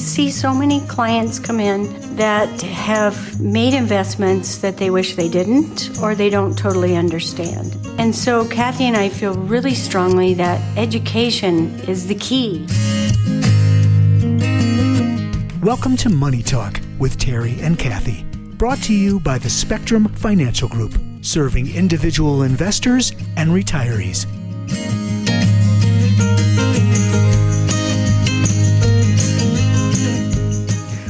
see so many clients come in that have made investments that they wish they didn't, or they don't totally understand. And so Kathy and I feel really strongly that education is the key. Welcome to Money Talk with Terri and Kathy, brought to you by the Spectrum Financial Group, serving individual investors and retirees.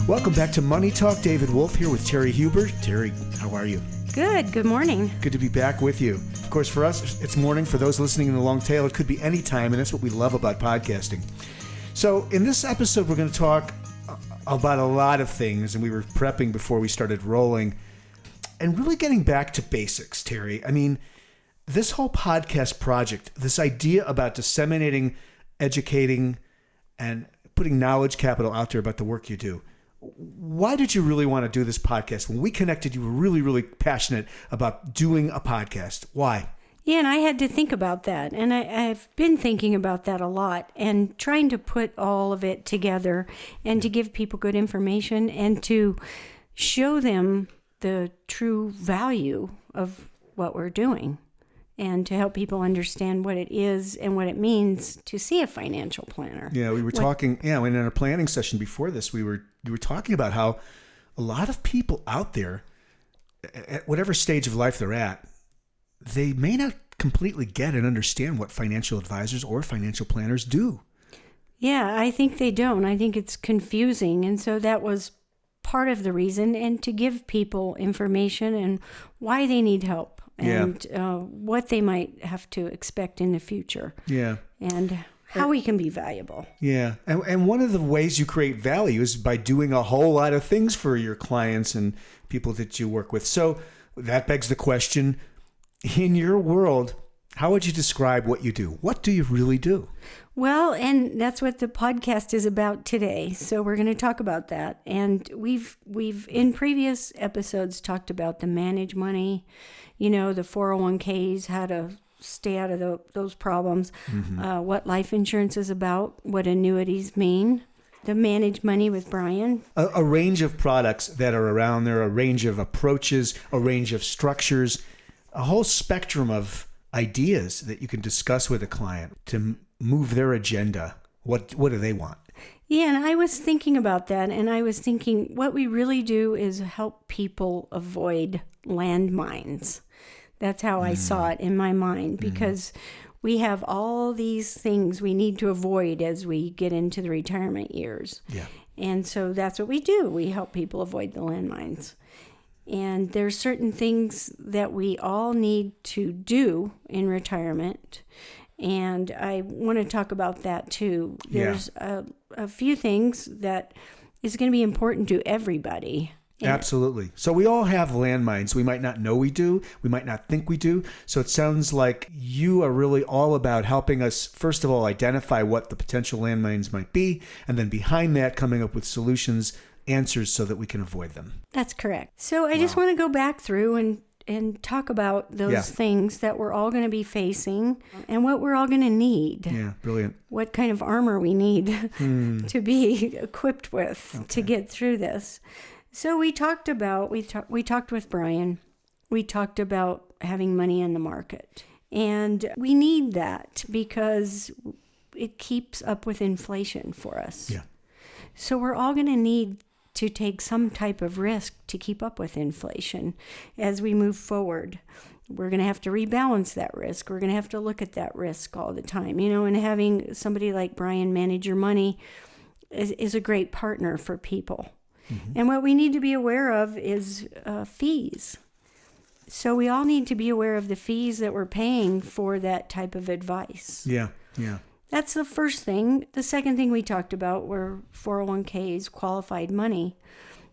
Welcome back to Money Talk. David Wolf here with Terri Huber. Terri, how are you? Good. Good morning. Good to be back with you. Of course, for us, it's morning. For those listening in the long tail, it could be any time, and that's what we love about podcasting. So in this episode, we're going to talk about a lot of things, and we were prepping before we started rolling, and really getting back to basics, Terri. I mean, this whole podcast project, this idea about disseminating, educating, and putting knowledge capital out there about the work you do. Why did you really want to do this podcast? When we connected, you were really, really passionate about doing a podcast. Why? Yeah, and I had to think about that. And I've been thinking about that a lot and trying to put all of it together and to give people good information and to show them the true value of what we're doing and to help people understand what it is and what it means to see a financial planner. Yeah, we were talking, in our planning session before this, we were talking about how a lot of people out there, at whatever stage of life they're at, they may not completely get and understand what financial advisors or financial planners do. Yeah, I think they don't. I think it's confusing. And so that was part of the reason, and to give people information and why they need help and what they might have to expect in the future. Yeah. And how we can be valuable. Yeah. And one of the ways you create value is by doing a whole lot of things for your clients and people that you work with. So that begs the question, in your world, how would you describe what you do? What do you really do? Well, and that's what the podcast is about today. So we're going to talk about that. And we've in previous episodes talked about the manage money, the 401ks, how to stay out of those problems, what life insurance is about, what annuities mean, the manage money with Brian. A range of products that are around there, a range of approaches, a range of structures, a whole spectrum of ideas that you can discuss with a client to move their agenda. What do they want? Yeah, and I was thinking about that, and I was thinking what we really do is help people avoid landmines. That's how I saw it in my mind, because we have all these things we need to avoid as we get into the retirement years. Yeah. And so that's what we do. We help people avoid the landmines. And there's certain things that we all need to do in retirement. And I want to talk about that too. There's a few things that is going to be important to everybody. Absolutely. So we all have landmines. We might not know we do. We might not think we do. So it sounds like you are really all about helping us, first of all, identify what the potential landmines might be, and then behind that, coming up with solutions, answers so that we can avoid them. That's correct. So I just want to go back through and talk about those things that we're all going to be facing and what we're all going to need. Yeah, brilliant. What kind of armor we need to be equipped with to get through this. So we talked with Brian. We talked about having money in the market. And we need that because it keeps up with inflation for us. Yeah. So we're all going to need to take some type of risk to keep up with inflation as we move forward. We're going to have to rebalance that risk. We're going to have to look at that risk all the time, and having somebody like Brian manage your money is a great partner for people. Mm-hmm. And what we need to be aware of is fees. So we all need to be aware of the fees that we're paying for that type of advice. Yeah. That's the first thing. The second thing we talked about were 401ks, qualified money,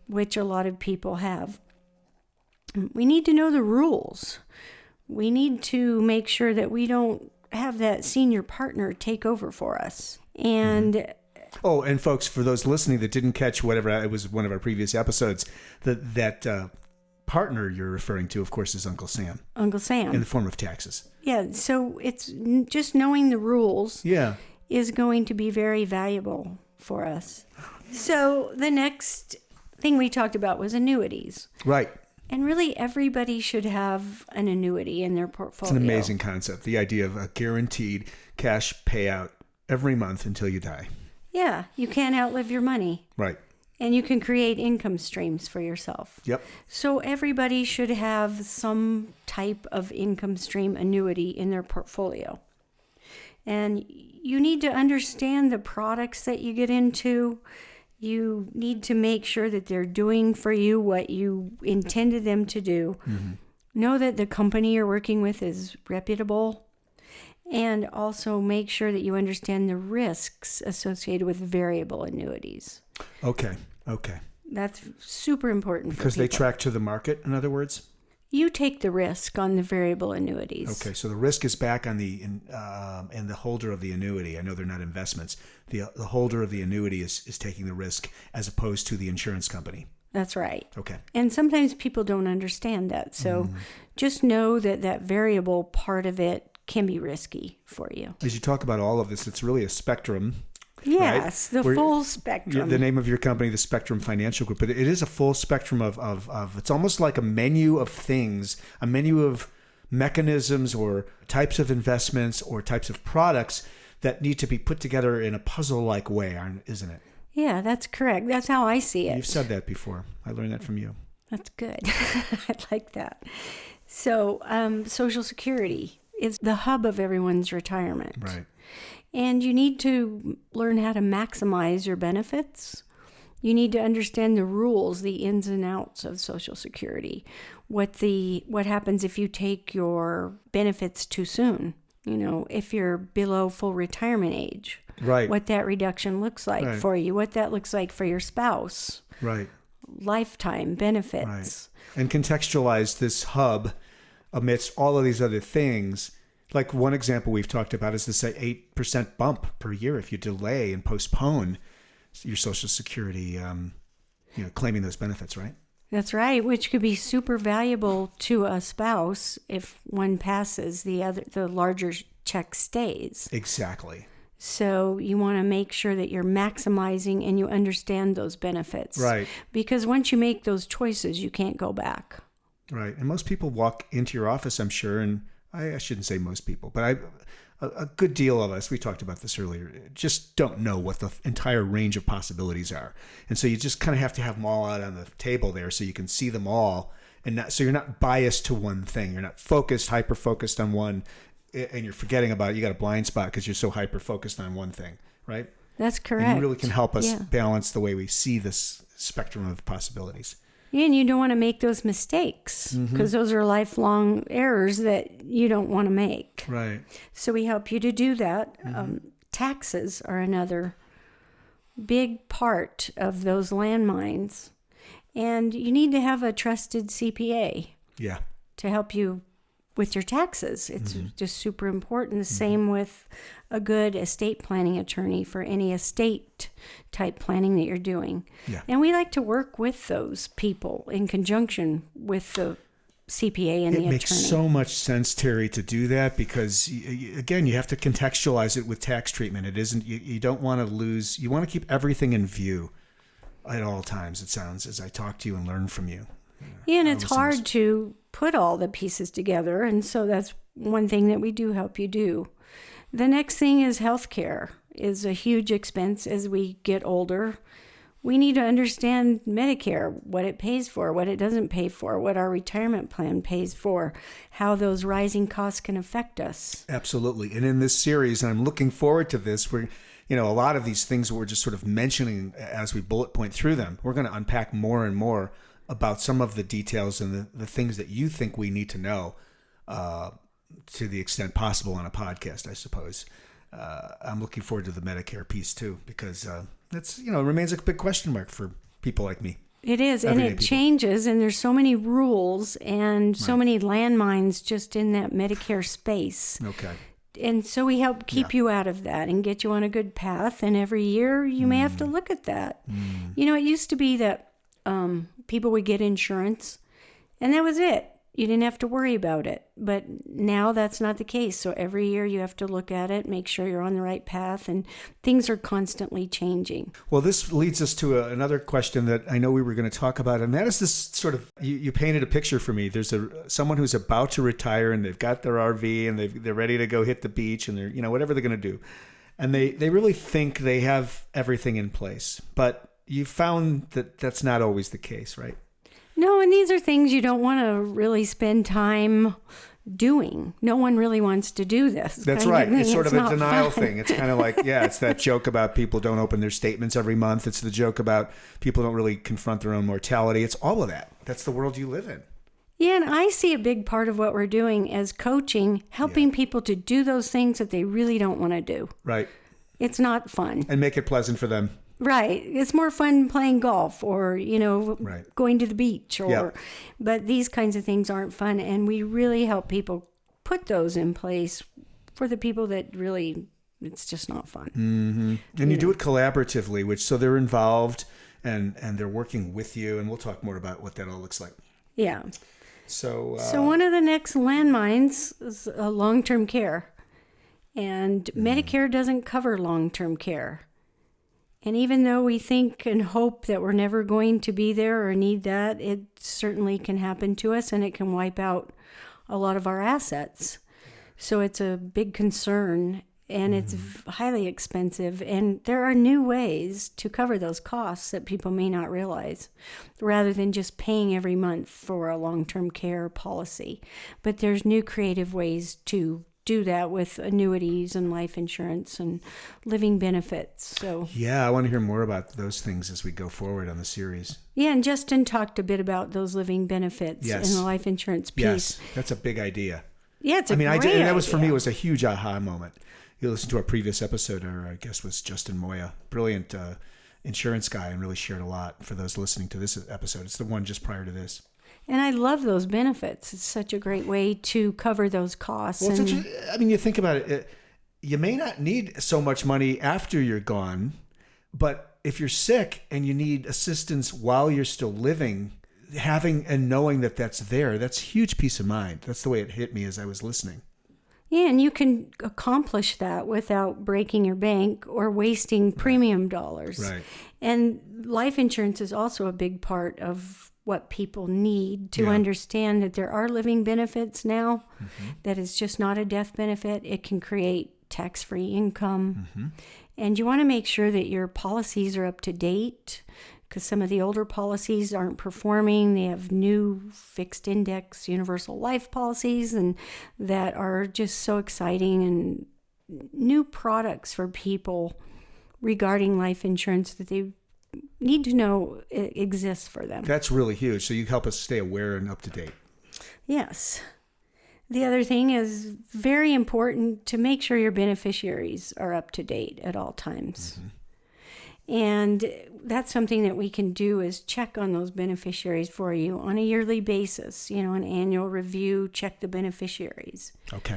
which a lot of people have. We need to know the rules. We need to make sure that we don't have that senior partner take over for us. And Oh, and folks, for those listening that didn't catch whatever, it was one of our previous episodes, that partner you're referring to, of course, is Uncle Sam. Uncle Sam. In the form of taxes. Yeah, so it's just knowing the rules is going to be very valuable for us. So the next thing we talked about was annuities. Right. And really everybody should have an annuity in their portfolio. It's an amazing concept. The idea of a guaranteed cash payout every month until you die. Yeah, you can't outlive your money. Right. And you can create income streams for yourself. Yep. So everybody should have some type of income stream annuity in their portfolio. And you need to understand the products that you get into. You need to make sure that they're doing for you what you intended them to do. Mm-hmm. Know that the company you're working with is reputable. And also make sure that you understand the risks associated with variable annuities. Okay. That's super important because for people. They track to the market, in other words? You take the risk on the variable annuities. Okay, so the risk is back on the and the holder of the annuity. I know they're not investments. The holder of the annuity is taking the risk as opposed to the insurance company. That's right. Okay. And sometimes people don't understand that. So just know that variable part of it can be risky for you. As you talk about all of this, it's really a spectrum. Yes, right? Full spectrum. The name of your company, the Spectrum Financial Group, but it is a full spectrum of it's almost like a menu of things, a menu of mechanisms or types of investments or types of products that need to be put together in a puzzle-like way, isn't it? Yeah, that's correct. That's how I see it. You've said that before. I learned that from you. That's good. I like that. So, Social Security is the hub of everyone's retirement. Right. And you need to learn how to maximize your benefits. You need to understand the rules, the ins and outs of Social Security. What happens if you take your benefits too soon? If you're below full retirement age. Right. What that reduction looks like for you, what that looks like for your spouse. Right. Lifetime benefits. Right. And contextualize this hub amidst all of these other things. Like one example we've talked about is this 8% bump per year if you delay and postpone your Social Security, claiming those benefits, right? That's right, which could be super valuable to a spouse if one passes, the larger check stays. Exactly. So you want to make sure that you're maximizing and you understand those benefits. Right. Because once you make those choices, you can't go back. Right. And most people walk into your office, I'm sure, and I shouldn't say most people, but a good deal of us, we talked about this earlier, just don't know what the entire range of possibilities are. And so you just kind of have to have them all out on the table there so you can see them all. So you're not biased to one thing. You're not hyper-focused on one, and you're forgetting about it. You got a blind spot because you're so hyper-focused on one thing, right? That's correct. And you really can help us balance the way we see this spectrum of possibilities. And you don't want to make those mistakes because those are lifelong errors that you don't want to make. Right. So we help you to do that. Taxes are another big part of those landmines. And you need to have a trusted CPA to help you with your taxes. It's just super important. The same with a good estate planning attorney for any estate type planning that you're doing. Yeah. And we like to work with those people in conjunction with the CPA and the attorney. It makes so much sense, Terri, to do that because, again, you have to contextualize it with tax treatment. It isn't, you don't want to lose, you want to keep everything in view at all times, it sounds, as I talk to you and learn from you. Yeah, and it's hard to put all the pieces together, and so that's one thing that we do help you do. The next thing is healthcare is a huge expense as we get older. We need to understand Medicare, what it pays for, what it doesn't pay for, what our retirement plan pays for, how those rising costs can affect us. Absolutely. And in this series, and I'm looking forward to this, we're a lot of these things we're just sort of mentioning as we bullet point through them. We're going to unpack more and more about some of the details and the things that you think we need to know to the extent possible on a podcast, I suppose. I'm looking forward to the Medicare piece too, because that's, remains a big question mark for people like me. It is, and it changes, and there's so many rules and so many landmines just in that Medicare space. Okay. And so we help keep you out of that and get you on a good path, and every year you may have to look at that. It used to be that people would get insurance, and that was it. you didn't have to worry about it. But now that's not the case. So every year you have to look at it, make sure you're on the right path, and things are constantly changing. Well, this leads us to another question that I know we were going to talk about, and that is this sort of, you painted a picture for me. There's someone who's about to retire, and they've got their RV, and they're ready to go hit the beach, and they're, whatever they're going to do. And they really think they have everything in place. But you found that that's not always the case, right? No, and these are things you don't want to really spend time doing. No one really wants to do this. That's right. It's sort of a denial thing. It's kind of like, it's that joke about people don't open their statements every month. It's the joke about people don't really confront their own mortality. It's all of that. That's the world you live in. Yeah, and I see a big part of what we're doing as coaching, helping people to do those things that they really don't want to do. Right. It's not fun. And make it pleasant for them. Right. It's more fun playing golf or, going to the beach but these kinds of things aren't fun. And we really help people put those in place for the people that really, it's just not fun. Mm-hmm. And you do it collaboratively, so they're involved and they're working with you. And we'll talk more about what that all looks like. Yeah. So one of the next landmines is long-term care. And Medicare doesn't cover long-term care. And even though we think and hope that we're never going to be there or need that, it certainly can happen to us, and it can wipe out a lot of our assets. So it's a big concern, and it's highly expensive. And there are new ways to cover those costs that people may not realize, rather than just paying every month for a long-term care policy. But there's new creative ways to do that with annuities and life insurance and living benefits. So I want to hear more about those things as we go forward on the series. Yeah, and Justin talked a bit about those living benefits and the life insurance piece. Yes, that's a big idea. Yeah, it's a great idea. And that was, for me, idea. it was a huge aha moment. You listen to our previous episode, our guest was Justin Moya, brilliant insurance guy, and really shared a lot for those listening to this episode. It's the one just prior to this. And I love those benefits. It's such a great way to cover those costs. Well, you think about it, you may not need so much money after you're gone, but if you're sick and you need assistance while you're still living, having and knowing that that's there, that's huge peace of mind. That's the way it hit me as I was listening. Yeah, and you can accomplish that without breaking your bank or wasting premium dollars. Right. And life insurance is also a big part of what people need to understand that there are living benefits now, that it's just not a death benefit. It can create tax-free income. And you want to make sure that your policies are up to date, because some of the older policies aren't performing. They have new fixed index universal life policies and that are just so exciting, and new products for people regarding life insurance that they need to know it exists for them. That's really huge. So you help us stay aware and up to date. Yes. The other thing is very important to make sure your beneficiaries are up to date at all times. And that's something that we can do, is check on those beneficiaries for you on a yearly basis, an annual review, check the beneficiaries. Okay.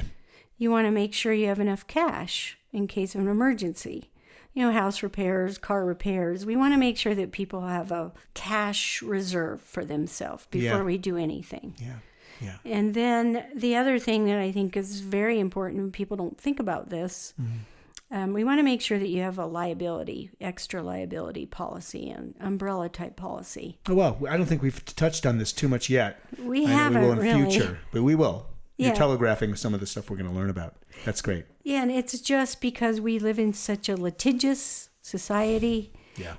You want to make sure you have enough cash in case of an emergency. House repairs, car repairs. We want to make sure that people have a cash reserve for themselves before we do anything. Yeah. And then the other thing that I think is very important, and people don't think about this, we want to make sure that you have a extra liability policy, and umbrella type policy. Oh, well, I don't think we've touched on this too much yet. We haven't we will in really. future, but we will. Yeah. You're telegraphing some of the stuff we're going to learn about. That's great. Yeah, and it's just because we live in such a litigious society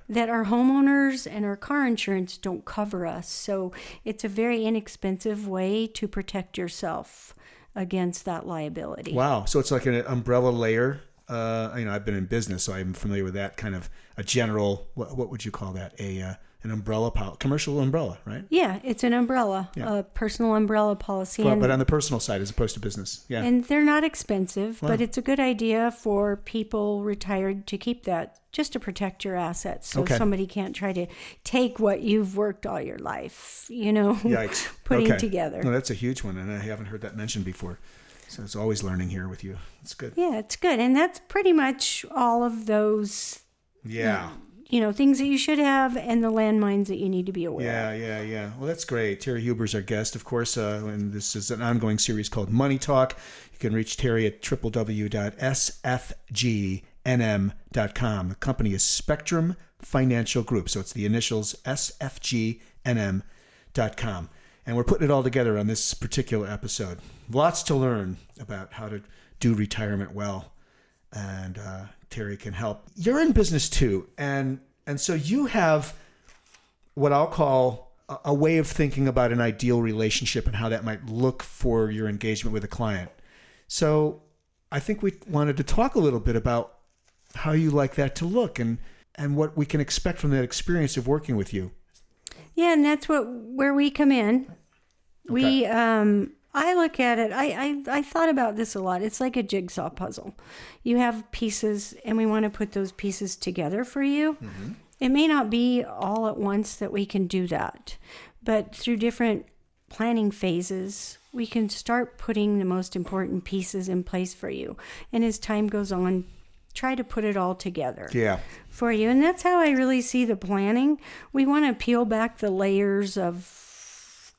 that our homeowners and our car insurance don't cover us. So it's a very inexpensive way to protect yourself against that liability. Wow. So it's like an umbrella layer. I've been in business, so I'm familiar with that kind of a general, what would you call that? An umbrella, commercial umbrella, right? Yeah, it's an umbrella, a personal umbrella policy. But on the personal side as opposed to business. Yeah. And they're not expensive, but it's a good idea for people retired to keep that, just to protect your assets, so somebody can't try to take what you've worked all your life, Yikes. putting together. No, that's a huge one, and I haven't heard that mentioned before. So it's always learning here with you. It's good. Yeah, it's good. And that's pretty much all of those things that you should have and the landmines that you need to be aware of. Yeah. Well, that's great. Terri Huber's our guest, of course, and this is an ongoing series called Money Talk. You can reach Terri at www.sfgnm.com. The company is Spectrum Financial Group, so it's the initials sfgnm.com. And we're putting it all together on this particular episode. Lots to learn about how to do retirement well, and Terri can help. You're in business too, and so you have what I'll call a way of thinking about an ideal relationship and how that might look for your engagement with a client. So I think we wanted to talk a little bit about how you like that to look and what we can expect from that experience of working with you. Yeah, and that's where we come in. Okay. I look at it, I thought about this a lot. It's like a jigsaw puzzle. You have pieces, and we want to put those pieces together for you. Mm-hmm. It may not be all at once that we can do that, but through different planning phases, we can start putting the most important pieces in place for you. And as time goes on, try to put it all together for you. And that's how I really see the planning. We want to peel back the layers of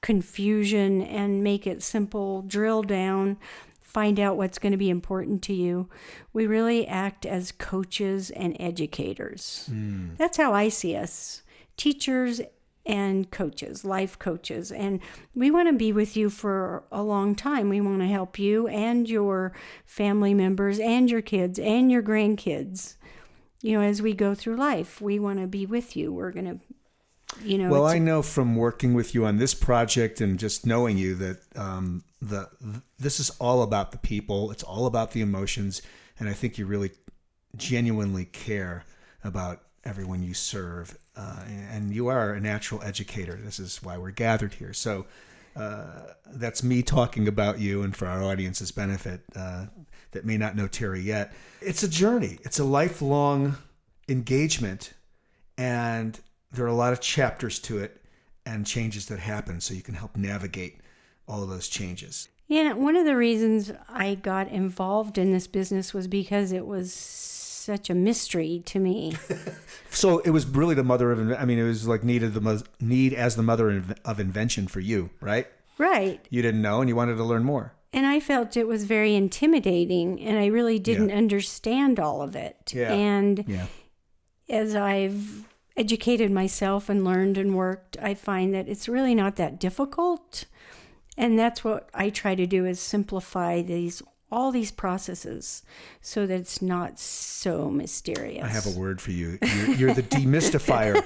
confusion and make it simple, drill down, find out what's going to be important to you. We really act as coaches and educators. That's how I see us, teachers and coaches, life coaches. And we want to be with you for a long time. We want to help you and your family members and your kids and your grandkids. As we go through life, we want to be with you. We're going to Well, I know from working with you on this project and just knowing you that this is all about the people. It's all about the emotions. And I think you really genuinely care about everyone you serve. And you are a natural educator. This is why we're gathered here. So that's me talking about you, and for our audience's benefit that may not know Terri yet. It's a journey. It's a lifelong engagement. And there are a lot of chapters to it and changes that happen, so you can help navigate all of those changes. Yeah, one of the reasons I got involved in this business was because it was such a mystery to me. So it was really the mother of, it was like need as the mother of invention for you, right? Right. You didn't know and you wanted to learn more. And I felt it was very intimidating, and I really didn't understand all of it. Yeah. And as I've educated myself and learned and worked, I find that it's really not that difficult. And that's what I try to do, is simplify all these processes so that it's not so mysterious. I have a word for you. You're the demystifier.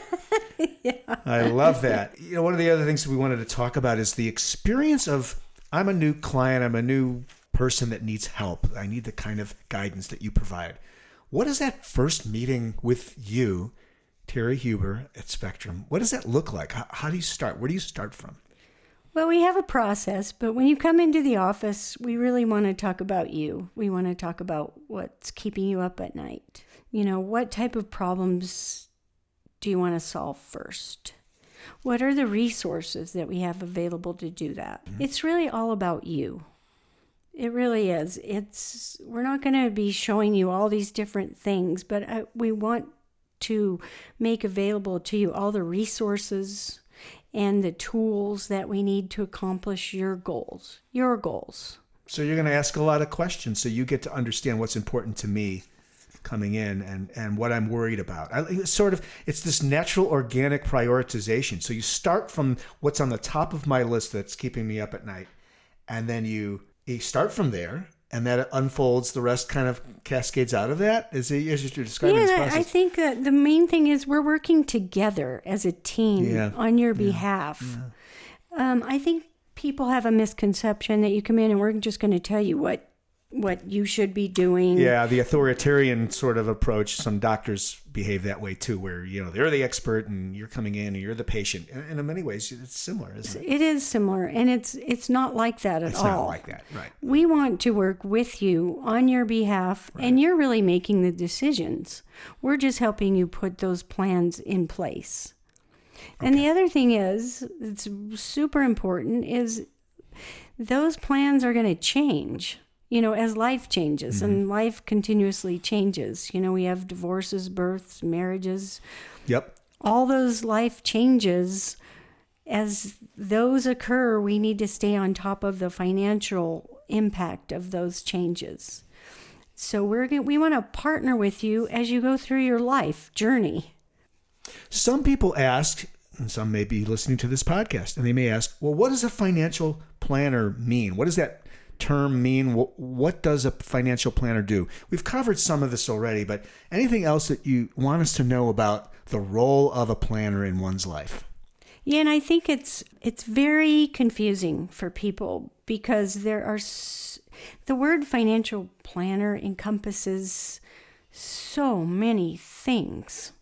Yeah. I love that. One of the other things that we wanted to talk about is the experience of, I'm a new client, I'm a new person that needs help. I need the kind of guidance that you provide. What is that first meeting with you, Terri Huber at Spectrum? What does that look like? How do you start? Where do you start from? Well, we have a process, but when you come into the office, we really want to talk about you. We want to talk about what's keeping you up at night. What type of problems do you want to solve first? What are the resources that we have available to do that? Mm-hmm. It's really all about you. It really is. We're not going to be showing you all these different things, but we want to make available to you all the resources and the tools that we need to accomplish your goals. So you're going to ask a lot of questions, so you get to understand what's important to me coming in and what I'm worried about. It's this natural, organic prioritization. So you start from what's on the top of my list that's keeping me up at night, and then you start from there, and that unfolds. The rest kind of cascades out of that, as you're describing this process. I think that the main thing is we're working together as a team on your behalf. Yeah. I think people have a misconception that you come in and we're just going to tell you what you should be doing. Yeah, the authoritarian sort of approach. Some doctors behave that way too, where they're the expert and you're coming in and you're the patient. And in many ways, it's similar, isn't it? It is similar, and it's not like that at all. It's not like that, right? We want to work with you on your behalf, and you're really making the decisions. We're just helping you put those plans in place. Okay. And the other thing is, it's super important, is those plans are going to change. as life changes, and life continuously changes. We have divorces, births, marriages. Yep. All those life changes, as those occur, we need to stay on top of the financial impact of those changes. So we want to partner with you as you go through your life journey. Some people ask, and some may be listening to this podcast, and they may ask, well, what does a financial planner mean? What does that term mean? What does a financial planner do? We've covered some of this already, but anything else that you want us to know about the role of a planner in one's life? Yeah, and I think it's very confusing for people because the word financial planner encompasses so many things.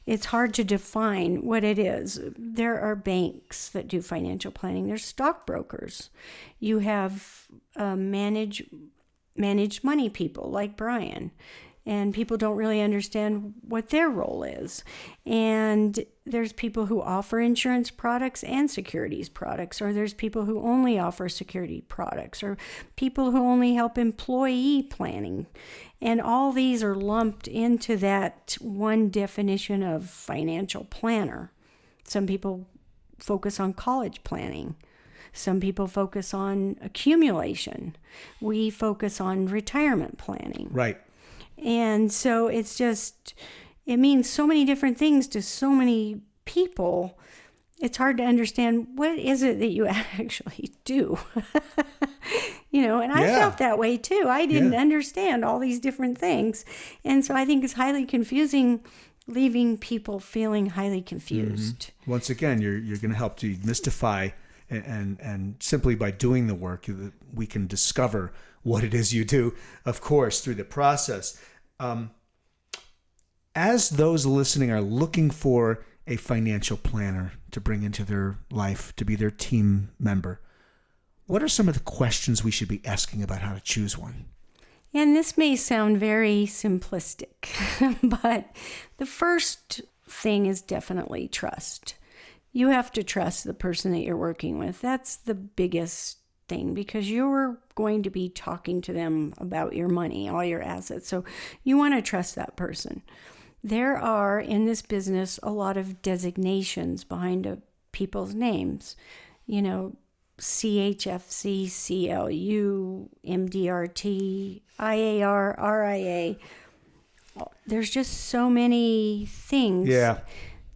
It's hard to define what it is. There are banks that do financial planning. There's stockbrokers. You have managed money people like Brian. And people don't really understand what their role is. And there's people who offer insurance products and securities products, or there's people who only offer security products, or people who only help employee planning. And all these are lumped into that one definition of financial planner. Some people focus on college planning. Some people focus on accumulation. We focus on retirement planning. Right. And so it means so many different things to so many people. It's hard to understand what is it that you actually do. And I felt that way too. I didn't understand all these different things. And so I think it's highly confusing, leaving people feeling highly confused. Mm-hmm. Once again, you're going to help to demystify, and simply by doing the work, we can discover what it is you do, of course, through the process. As those listening are looking for a financial planner to bring into their life, to be their team member, what are some of the questions we should be asking about how to choose one? And this may sound very simplistic, but the first thing is definitely trust. You have to trust the person that you're working with. That's the biggest thing, because you're going to be talking to them about your money, all your assets. So you want to trust that person. There are in this business a lot of designations behind people's names. CHFC, CLU, MDRT, IAR, RIA. There's just so many things. Yeah.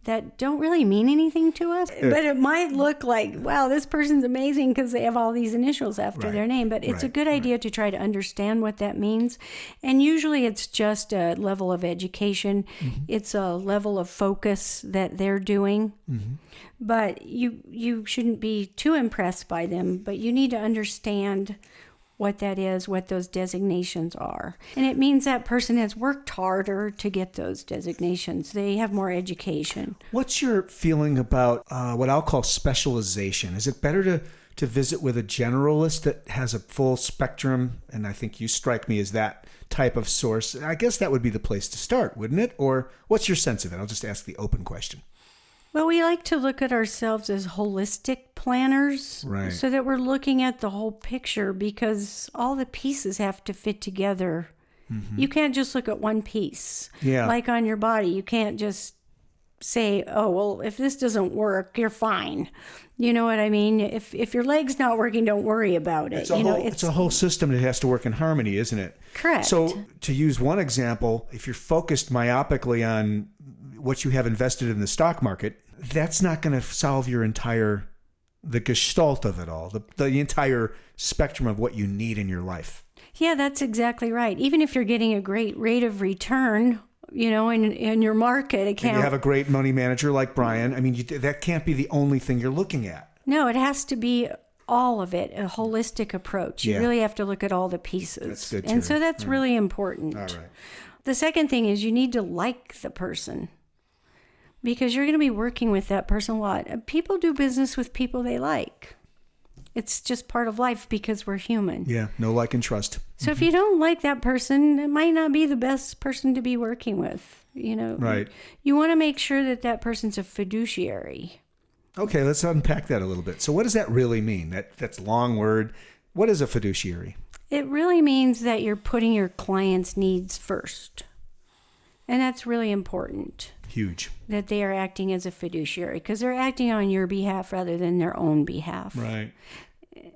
That don't really mean anything to us. But it might look like, wow, this person's amazing because they have all these initials after their name. But it's a good idea to try to understand what that means. And usually it's just a level of education. Mm-hmm. It's a level of focus that they're doing. Mm-hmm. But you shouldn't be too impressed by them. But you need to understand what that is, what those designations are. And it means that person has worked harder to get those designations. They have more education. What's your feeling about what I'll call specialization? Is it better to visit with a generalist that has a full spectrum? And I think you strike me as that type of source. I guess that would be the place to start, wouldn't it? Or what's your sense of it? I'll just ask the open question. Well, we like to look at ourselves as holistic planners, right, so that we're looking at the whole picture, because all the pieces have to fit together. Mm-hmm. You can't just look at one piece. Yeah. Like on your body, you can't just say, oh, well, if this doesn't work, you're fine. You know what I mean? If your leg's not working, don't worry about it. It's a whole system that has to work in harmony, isn't it? Correct. So to use one example, if you're focused myopically on what you have invested in the stock market, that's not going to solve the gestalt of it all, the entire spectrum of what you need in your life. Yeah, that's exactly right. Even if you're getting a great rate of return, in your market account. And you have a great money manager like Brian. I mean, that can't be the only thing you're looking at. No, it has to be all of it, a holistic approach. You really have to look at all the pieces. That's good, and so that's really important. All right. The second thing is you need to like the person, because you're going to be working with that person a lot. People do business with people they like. It's just part of life because we're human. Yeah, no like and trust. So if you don't like that person, it might not be the best person to be working with. Right. You want to make sure that person's a fiduciary. Okay, let's unpack that a little bit. So what does that really mean? That's a long word. What is a fiduciary? It really means that you're putting your client's needs first. And that's really important. Huge. That they are acting as a fiduciary because they're acting on your behalf rather than their own behalf. Right.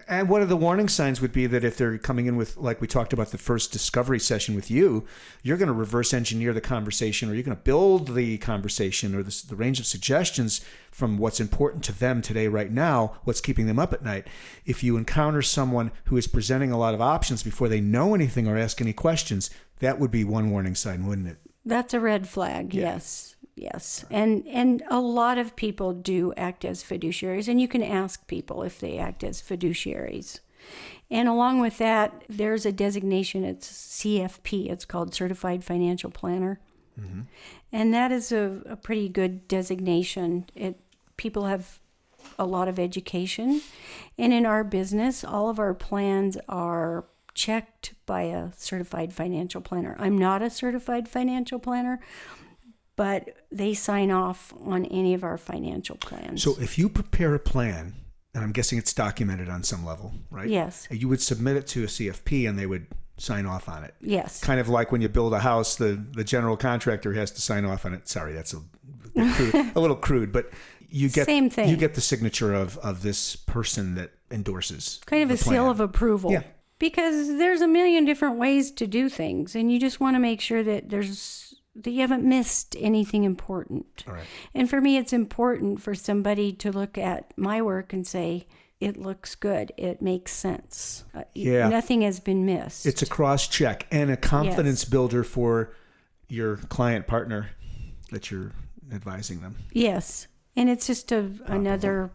And one of the warning signs would be that if they're coming in with, like we talked about the first discovery session with you, you're going to reverse engineer the conversation, or you're going to build the conversation or the range of suggestions from what's important to them today, right now, what's keeping them up at night. If you encounter someone who is presenting a lot of options before they know anything or ask any questions, that would be one warning sign, wouldn't it? That's a red flag, yes. Yes. And a lot of people do act as fiduciaries, and you can ask people if they act as fiduciaries. And along with that, there's a designation, it's CFP, it's called Certified Financial Planner. Mm-hmm. And that is a pretty good designation. People have a lot of education. And in our business, all of our plans are checked by a certified financial planner. I'm not a certified financial planner, but they sign off on any of our financial plans. So if you prepare a plan, and I'm guessing it's documented on some level, right? Yes. You would submit it to a CFP and they would sign off on it. Yes. Kind of like when you build a house, the general contractor has to sign off on it. Sorry, that's a little crude, but you get Same thing. You get the signature of this person that endorses. Kind of a plan. seal of approval. Yeah. Because there's a million different ways to do things, and you just want to make sure that you haven't missed anything important. All right. And for me, it's important for somebody to look at my work and say, it looks good. It makes sense. Yeah. Nothing has been missed. It's a cross check and a confidence builder for your client partner that you're advising them. Yes. And it's just another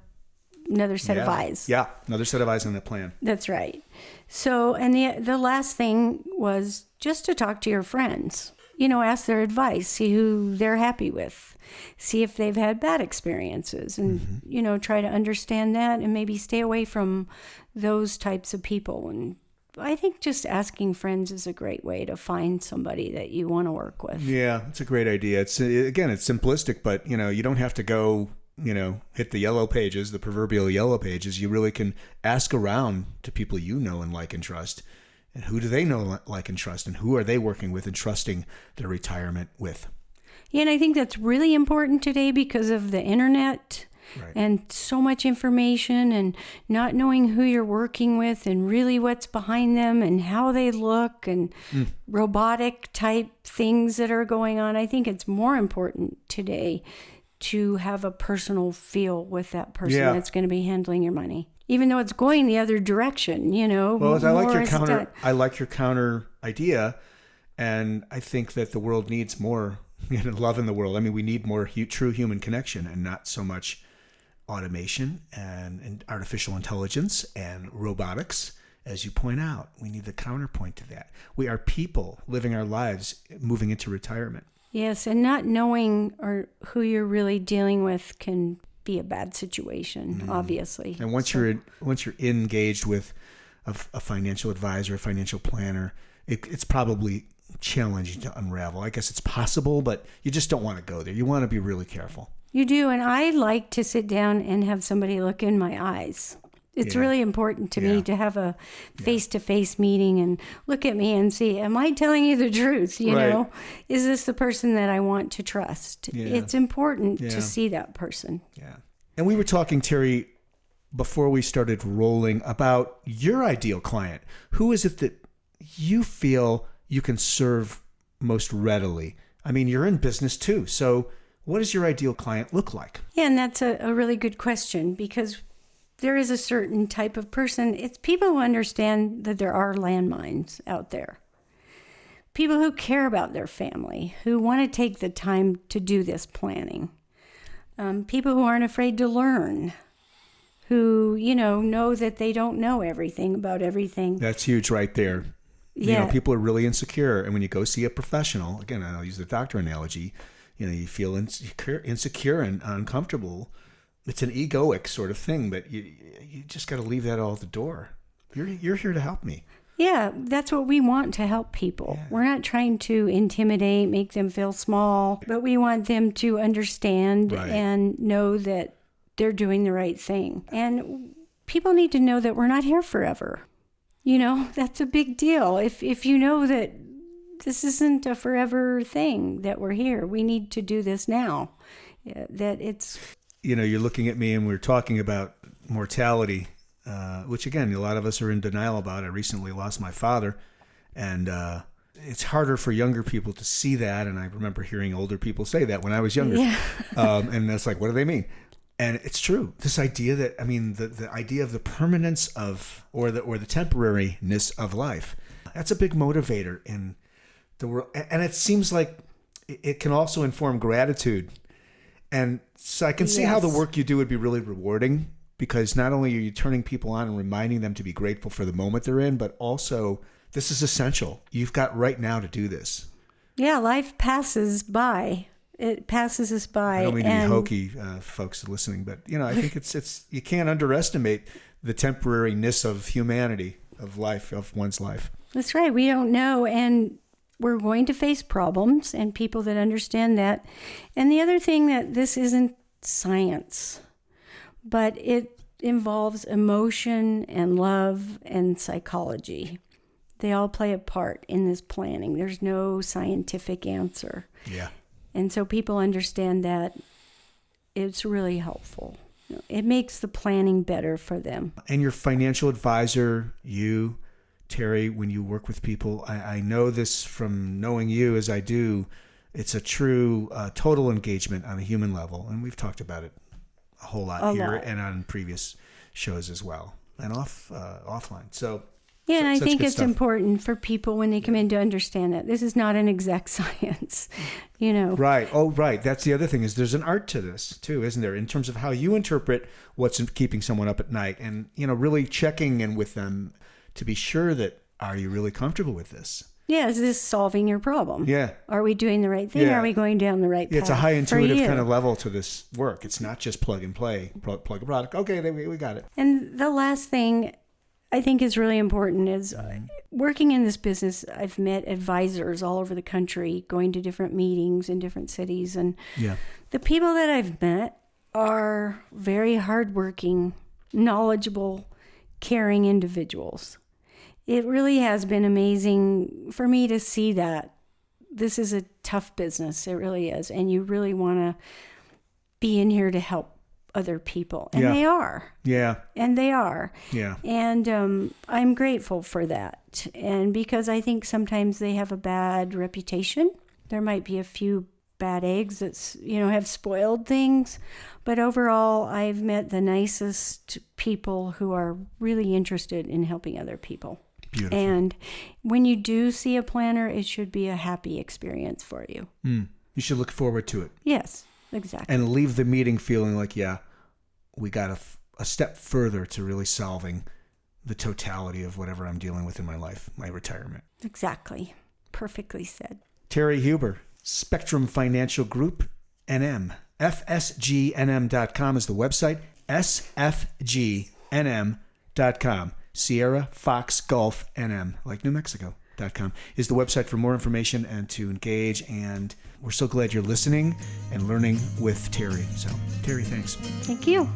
set of eyes. Yeah, another set of eyes on the plan. That's right. So, and the last thing was just to talk to your friends. Ask their advice, see who they're happy with, see if they've had bad experiences, and, try to understand that and maybe stay away from those types of people. And I think just asking friends is a great way to find somebody that you want to work with. Yeah, it's a great idea. It's simplistic, but, you don't have to go, hit the yellow pages, the proverbial yellow pages. You really can ask around to people you know and like and trust. And who do they know, like, and trust? And who are they working with and trusting their retirement with? Yeah, and I think that's really important today because of the internet. Right. And so much information and not knowing who you're working with and really what's behind them and how they look and robotic type things that are going on. I think it's more important today to have a personal feel with that person that's going to be handling your money. Even though it's going the other direction, Well, I like your counter idea, and I think that the world needs more love in the world. I mean, we need more true human connection and not so much automation and artificial intelligence and robotics, as you point out. We need the counterpoint to that. We are people living our lives, moving into retirement. Yes, and not knowing or who you're really dealing with can be a bad situation, obviously. And once you're engaged with a financial advisor, a financial planner, it's probably challenging to unravel. I guess it's possible, but you just don't want to go there. You want to be really careful. You do, and I like to sit down and have somebody look in my eyes. It's really important to me to have a face-to-face meeting and look at me and see, am I telling you the truth? You know, is this the person that I want to trust? Yeah. It's important to see that person. Yeah. And we were talking, Terri, before we started rolling about your ideal client. Who is it that you feel you can serve most readily? I mean, you're in business too. So what does your ideal client look like? Yeah, and that's a really good question because there is a certain type of person. It's people who understand that there are landmines out there. People who care about their family, who want to take the time to do this planning. People who aren't afraid to learn, who, know that they don't know everything about everything. That's huge right there. Yeah. People are really insecure. And when you go see a professional, again, I'll use the doctor analogy, you feel insecure and uncomfortable. It's an egoic sort of thing, but you just got to leave that all at the door. You're here to help me. Yeah, that's what we want, to help people. Yeah. We're not trying to intimidate, make them feel small, but we want them to understand and know that they're doing the right thing. And people need to know that we're not here forever. That's a big deal. If you know that this isn't a forever thing, that we're here, we need to do this now. That it's... You're looking at me and we're talking about mortality, which again, a lot of us are in denial about. I recently lost my father, and it's harder for younger people to see that. And I remember hearing older people say that when I was younger. Yeah. And that's like, what do they mean? And it's true. This idea that, the idea of the permanence of, or the temporariness of life, that's a big motivator in the world. And it seems like it can also inform gratitude. And so I can see how the work you do would be really rewarding, because not only are you turning people on and reminding them to be grateful for the moment they're in, but also this is essential. You've got right now to do this. Yeah, life passes by. It passes us by. I don't mean to be hokey, folks listening, but I think it's you can't underestimate the temporariness of humanity, of life, of one's life. That's right. We don't know, and we're going to face problems, and people that understand that. And the other thing, that this isn't science, but it involves emotion and love and psychology. They all play a part in this planning. There's no scientific answer. Yeah. And so people understand that it's really helpful. It makes the planning better for them. And your financial advisor, you, Terri, when you work with people, I know this from knowing you as I do, it's a true total engagement on a human level. And we've talked about it a whole lot here and on previous shows as well, and offline. So yeah, and I think it's stuff. Important for people when they come in to understand that this is not an exact science, Right. Oh, right. That's the other thing, is there's an art to this too, isn't there? In terms of how you interpret what's keeping someone up at night, and, really checking in with them to be sure that, are you really comfortable with this? Yeah. Is this solving your problem? Yeah. Are we doing the right thing? Yeah. Are we going down the right path? It's a high intuitive kind of level to this work. It's not just plug and play, plug a product. Okay, we got it. And the last thing I think is really important is working in this business. I've met advisors all over the country, going to different meetings in different cities. And the people that I've met are very hardworking, knowledgeable, caring individuals. It really has been amazing for me to see that. This is a tough business. It really is. And you really want to be in here to help other people. And they are. Yeah. And they are. Yeah. And I'm grateful for that. And because I think sometimes they have a bad reputation. There might be a few bad eggs that, have spoiled things. But overall, I've met the nicest people who are really interested in helping other people. Beautiful. And when you do see a planner, it should be a happy experience for you. You should look forward to it. Yes, exactly. And leave the meeting feeling like, we got a step further to really solving the totality of whatever I'm dealing with in my life, my retirement. Exactly. Perfectly said. Terri Huber, Spectrum Financial Group, NM. FSGNM.com is the website. SFGNM.com. Sierra Fox Golf NM, like New Mexico.com, is the website for more information and to engage. And we're so glad you're listening and learning with Terri. So, Terri, thanks. Thank you.